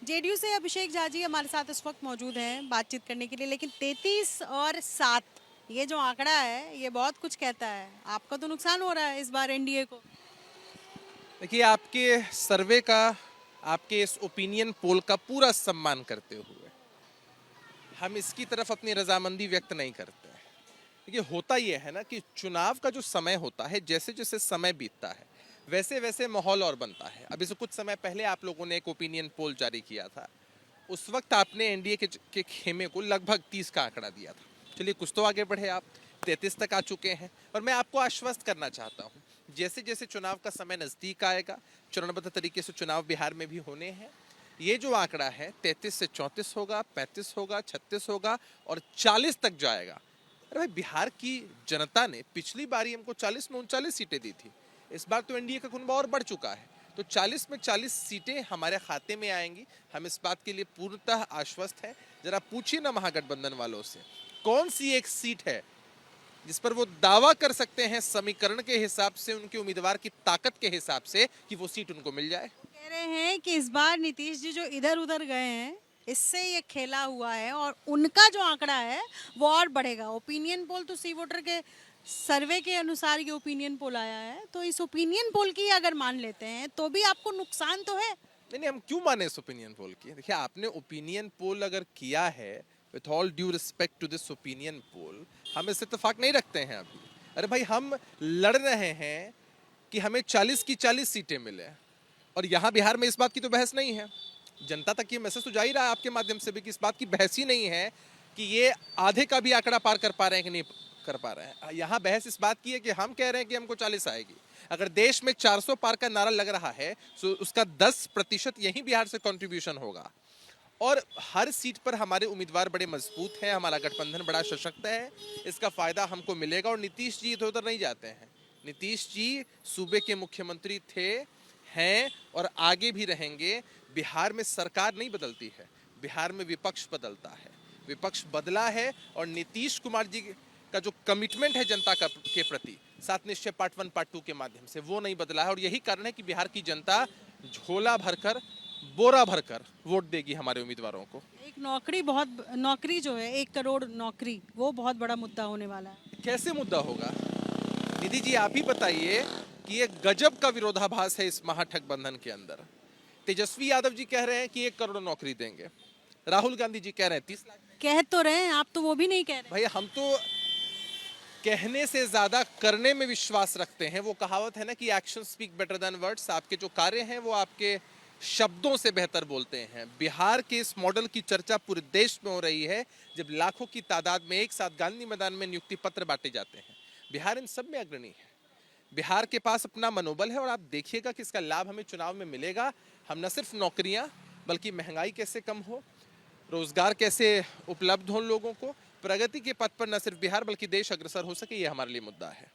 JDU से अभिषेक झा जी हमारे साथ इस वक्त मौजूद हैं बातचीत करने के लिए, लेकिन 33 और 7 ये जो आंकड़ा है ये बहुत कुछ कहता है। आपका तो नुकसान हो रहा है इस बार एनडीए को। देखिए, आपके सर्वे का, आपके इस ओपिनियन पोल का पूरा सम्मान करते हुए हम इसकी तरफ अपनी रजामंदी व्यक्त नहीं करते हैं। देखिए, होता यह है ना कि चुनाव का जो समय होता है, जैसे जैसे समय बीतता है वैसे वैसे माहौल और बनता है। अभी से कुछ समय पहले आप लोगों ने एक ओपिनियन पोल जारी किया था। उस वक्त आपने एनडीए के खेमे को लगभग 30 का आंकड़ा दिया था। चलिए, कुछ तो आगे बढ़े, आप 33 तक आ चुके हैं। और मैं आपको आश्वस्त करना चाहता हूँ, जैसे जैसे चुनाव का समय नज़दीक आएगा, चरणबद्ध तरीके से चुनाव बिहार में भी होने हैं, ये जो आंकड़ा है 33 से 34 होगा, 35 होगा, 36 होगा और 40 तक जाएगा। अरे भाई, बिहार की जनता ने पिछली बारी हमको 40 में 39 सीटें दी थी। इस बार तो एनडीए का कुनबा और बढ़ चुका है, तो 40 में 40 सीटें हमारे खाते में आएंगी। हम इस बात के लिए पूर्णतः आश्वस्त हैं। जरा पूछिए ना महागठबंधन वालों से, कौन सी एक सीट है जिस पर वो दावा कर सकते हैं समीकरण के हिसाब से, उनके उम्मीदवार की ताकत के हिसाब से, कि वो सीट उनको मिल जाए। कह रहे हैं कि इस बार नीतीश जी जो इधर उधर गए हैं इससे ये खेला हुआ है और उनका जो आंकड़ा है वो और बढ़ेगा। ओपिनियन पोल तो सी वोटर के सर्वे के अनुसार ये ओपिनियन पोल आया है, तो इस ओपिनियन पोल की अगर मान लेते हैं तो भी आपको नुकसान तो है। नहीं नहीं, हम क्यों माने इस ओपिनियन पोल की? देखिए, आपने ओपिनियन पोल अगर किया है, with all due respect to this opinion poll, हम इससे इत्तेफाक नहीं रखते हैं अभी। अरे भाई, हम लड़ रहे हैं कि हमें 40 की 40 सीटें मिले, और यहाँ बिहार में इस बात की तो बहस नहीं है। जनता तक ये मैसेज तो जा ही रहा है आपके माध्यम से भी कि इस बात की बहस ही नहीं है कि ये आधे का भी आंकड़ा पार कर पा रहे हैं कि नहीं कर पा रहे हैं। यहाँ बहस इस बात की है कि हम कह रहे हैं कि हमको 40 आएगी। अगर देश में 400 पार का नारा लग रहा है तो उसका 10% यही बिहार से कंट्रीब्यूशन होगा। और हर सीट पर हमारे उम्मीदवार बड़े मजबूत हैं, हमारा गठबंधन बड़ा सशक्त है। इसका फायदा हमको मिलेगा। और नीतीश जी इधर उधर नहीं जाते हैं। नीतीश जी सूबे के मुख्यमंत्री थे, हैं और आगे भी रहेंगे। बिहार में सरकार नहीं बदलती है, बिहार में विपक्ष बदलता है। विपक्ष बदला है और नीतीश कुमार जी का जो कमिटमेंट है जनता के प्रति, 7 निश्चय पार्ट 1 पार्ट 2 के माध्यम से, वो नहीं बदला है। और यही कारण है कि बिहार की जनता झोला भरकर, बोरा भरकर वोट देगी हमारे उम्मीदवारों को। एक नौकरी जो है 1 करोड़ नौकरी, वो बहुत बड़ा मुद्दा होने वाला है। कैसे मुद्दा होगा? निधि जी, आप ही बताइए कि ये गजब का विरोधाभास है इस महागठबंधन के अंदर। तेजस्वी यादव जी कह रहे हैं कि 1 करोड़ नौकरी देंगे, राहुल गांधी जी कह रहे हैं 30 लाख। कह तो रहे हैं, आप तो वो भी नहीं कह रहे। भाई, हम तो कहने से ज्यादा करने में विश्वास रखते हैं। वो कहावत है ना कि action speak better than words. आपके जो कार्य हैं वो आपके शब्दों से बेहतर बोलते हैं। बिहार के इस मॉडल की चर्चा पूरे देश में हो रही है, जब लाखों की तादाद में एक साथ गांधी मैदान में नियुक्ति पत्र बांटे जाते हैं। बिहार इन सब में अग्रणी है। बिहार के पास अपना मनोबल है और आप देखिएगा कि इसका लाभ हमें चुनाव में मिलेगा। हम न सिर्फ नौकरियां, बल्कि महंगाई कैसे कम हो, रोजगार कैसे उपलब्ध हो लोगों को, प्रगति के पथ पर न सिर्फ बिहार बल्कि देश अग्रसर हो सके, ये हमारे लिए मुद्दा है।